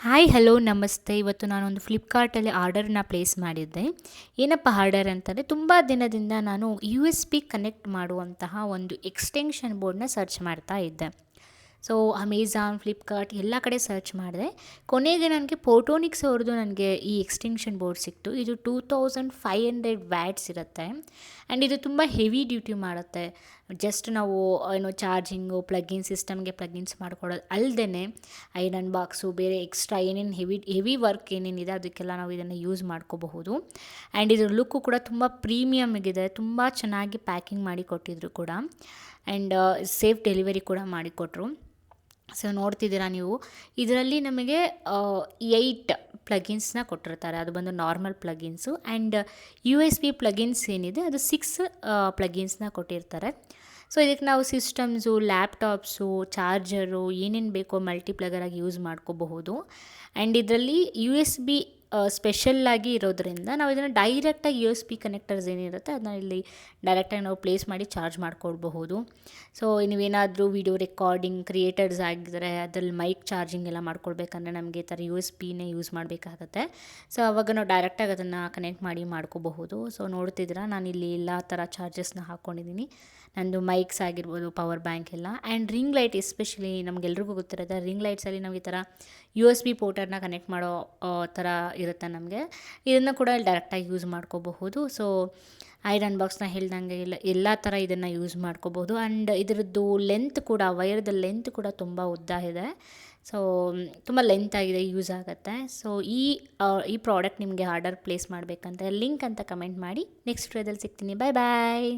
Hi hello ನಮಸ್ತೆ. ಇವತ್ತು ನಾನೊಂದು ಫ್ಲಿಪ್ಕಾರ್ಟಲ್ಲಿ ಆರ್ಡರ್ನ ಪ್ಲೇಸ್ ಮಾಡಿದ್ದೆ. ಏನಪ್ಪ ಆರ್ಡರ್ ಅಂತಂದರೆ, ತುಂಬ ದಿನದಿಂದ ನಾನು ಯು ಎಸ್ ಬಿ ಕನೆಕ್ಟ್ ಮಾಡುವಂತಹ ಒಂದು ಎಕ್ಸ್ಟೆನ್ಷನ್ ಬೋರ್ಡ್ನ ಸರ್ಚ್ ಮಾಡ್ತಾ ಇದ್ದೆ. ಸೊ ಅಮೆಝಾನ್, ಫ್ಲಿಪ್ಕಾರ್ಟ್ ಎಲ್ಲ ಕಡೆ ಸರ್ಚ್ ಮಾಡಿದೆ. ಕೊನೆಗೆ ನನಗೆ ಫೋಟೋನಿಕ್ಸ್ ಅವ್ರದ್ದು ನನಗೆ ಈ ಎಕ್ಸ್ಟೆನ್ಷನ್ ಬೋರ್ಡ್ ಸಿಕ್ತು. ಇದು 2500 ವ್ಯಾಟ್ಸ್ ಇರುತ್ತೆ ಆ್ಯಂಡ್ ಇದು ತುಂಬ ಹೆವಿ ಡ್ಯೂಟಿ ಮಾಡುತ್ತೆ. ಜಸ್ಟ್ ನಾವು ಚಾರ್ಜಿಂಗು, ಪ್ಲಗಿನ್ ಸಿಸ್ಟಮ್ಗೆ ಪ್ಲಗಿನ್ಸ್ ಮಾಡ್ಕೊಳ್ಳೋದು ಅಲ್ಲದೆ ಐರನ್ ಬಾಕ್ಸು, ಬೇರೆ ಎಕ್ಸ್ಟ್ರಾ ಏನೇನು ಹೆವಿ ವರ್ಕ್ ಏನೇನಿದೆ ಅದಕ್ಕೆಲ್ಲ ನಾವು ಇದನ್ನು ಯೂಸ್ ಮಾಡ್ಕೋಬಹುದು. ಆ್ಯಂಡ್ ಇದ್ರ ಲುಕ್ಕು ಕೂಡ ತುಂಬ ಪ್ರೀಮಿಯಮ್ ಆಗಿದೆ. ತುಂಬ ಚೆನ್ನಾಗಿ ಪ್ಯಾಕಿಂಗ್ ಮಾಡಿ ಕೊಟ್ಟಿದ್ರು ಕೂಡ. ಆ್ಯಂಡ್ ಸೇಫ್ ಡೆಲಿವರಿ ಕೂಡ ಮಾಡಿಕೊಟ್ರು. ಸೊ ನೋಡ್ತಿದ್ದೀರಾ ನೀವು, ಇದರಲ್ಲಿ ನಮಗೆ 8 ಪ್ಲಗಿನ್ಸ್ನ ಕೊಟ್ಟಿರ್ತಾರೆ. ಅದು ಬಂದು normal plugins. And U S B plugins ಏನಿದೆ ಅದು 6 ಪ್ಲಗಿನ್ಸ್ನ ಕೊಟ್ಟಿರ್ತಾರೆ. ಸೊ ಇದಕ್ಕೆ ನಾವು ಸಿಸ್ಟಮ್ಸು, ಲ್ಯಾಪ್ಟಾಪ್ಸು, ಚಾರ್ಜರು ಏನೇನು ಬೇಕೋ ಮಲ್ಟಿಪ್ಲಗರಾಗಿ ಯೂಸ್ ಮಾಡ್ಕೋಬಹುದು. ಆ್ಯಂಡ್ ಇದರಲ್ಲಿ ಯು ಎಸ್ ಬಿ ಸ್ಪೆಷಲ್ಲಾಗಿ ಇರೋದ್ರಿಂದ ನಾವು ಇದನ್ನು ಡೈರೆಕ್ಟಾಗಿ ಯು ಎಸ್ ಬಿ ಕನೆಕ್ಟರ್ಸ್ ಏನಿರುತ್ತೆ ಅದನ್ನ ಇಲ್ಲಿ ಡೈರೆಕ್ಟಾಗಿ ನಾವು ಪ್ಲೇಸ್ ಮಾಡಿ ಚಾರ್ಜ್ ಮಾಡ್ಕೊಳ್ಬಹುದು. ಸೊ ನೀವೇನಾದರೂ ವಿಡಿಯೋ ರೆಕಾರ್ಡಿಂಗ್ ಕ್ರಿಯೇಟರ್ಸ್ ಆಗಿದ್ದರೆ ಅದರಲ್ಲಿ ಮೈಕ್ ಚಾರ್ಜಿಂಗ್ ಎಲ್ಲ ಮಾಡ್ಕೊಳ್ಬೇಕಂದ್ರೆ ನಮಗೆ ಈ ಥರ ಯು ಎಸ್ ಬಿನೇ ಯೂಸ್ ಮಾಡಬೇಕಾಗತ್ತೆ. ಸೊ ಆವಾಗ ನಾವು ಡೈರೆಕ್ಟಾಗಿ ಅದನ್ನು ಕನೆಕ್ಟ್ ಮಾಡಿ ಮಾಡ್ಕೋಬಹುದು. ಸೊ ನೋಡ್ತಿದ್ದೀರಾ, ನಾನಿಲ್ಲಿ ಎಲ್ಲ ಥರ ಚಾರ್ಜಸ್ನ ಹಾಕ್ಕೊಂಡಿದ್ದೀನಿ. ನಂದು ಮೈಕ್ಸ್ ಆಗಿರ್ಬೋದು, ಪವರ್ ಬ್ಯಾಂಕ್ ಎಲ್ಲ. ಆ್ಯಂಡ್ ರಿಂಗ್ ಲೈಟ್, ಎಸ್ಪೆಷಲಿ ನಮಗೆಲ್ರಿಗೂ ಗೊತ್ತಿರುತ್ತೆ, ರಿಂಗ್ ಲೈಟ್ಸಲ್ಲಿ ನಾವು ಈ ಥರ ಯು ಎಸ್ ಬಿ ಪೋರ್ಟರ್ನ ಕನೆಕ್ಟ್ ಮಾಡೋ ಥರ ಇರುತ್ತೆ ನಮಗೆ. ಇದನ್ನು ಕೂಡ ಡೈರೆಕ್ಟಾಗಿ ಯೂಸ್ ಮಾಡ್ಕೋಬಹುದು. ಸೊ ಐರನ್ ಬಾಕ್ಸ್ನ ಹೇಳ್ದಂಗೆ ಎಲ್ಲ ಥರ ಇದನ್ನು ಯೂಸ್ ಮಾಡ್ಕೋಬೋದು. ಆ್ಯಂಡ್ ಇದರದ್ದು ಲೆಂತ್ ಕೂಡ, ವೈರ್ದ ಲೆಂತ್ ಕೂಡ ತುಂಬ ಉದ್ದ ಇದೆ. ಸೊ ತುಂಬ ಲೆಂತ್ ಆಗಿದೆ, ಯೂಸ್ ಆಗುತ್ತೆ. ಸೊ ಈ ಪ್ರಾಡಕ್ಟ್ ನಿಮಗೆ ಆರ್ಡರ್ ಪ್ಲೇಸ್ ಮಾಡಬೇಕಂತ ಲಿಂಕ್ ಅಂತ ಕಮೆಂಟ್ ಮಾಡಿ. ನೆಕ್ಸ್ಟ್ ವಿಡಿಯೋದಲ್ಲಿ ಸಿಗ್ತೀನಿ. ಬಾಯ್ ಬಾಯ್.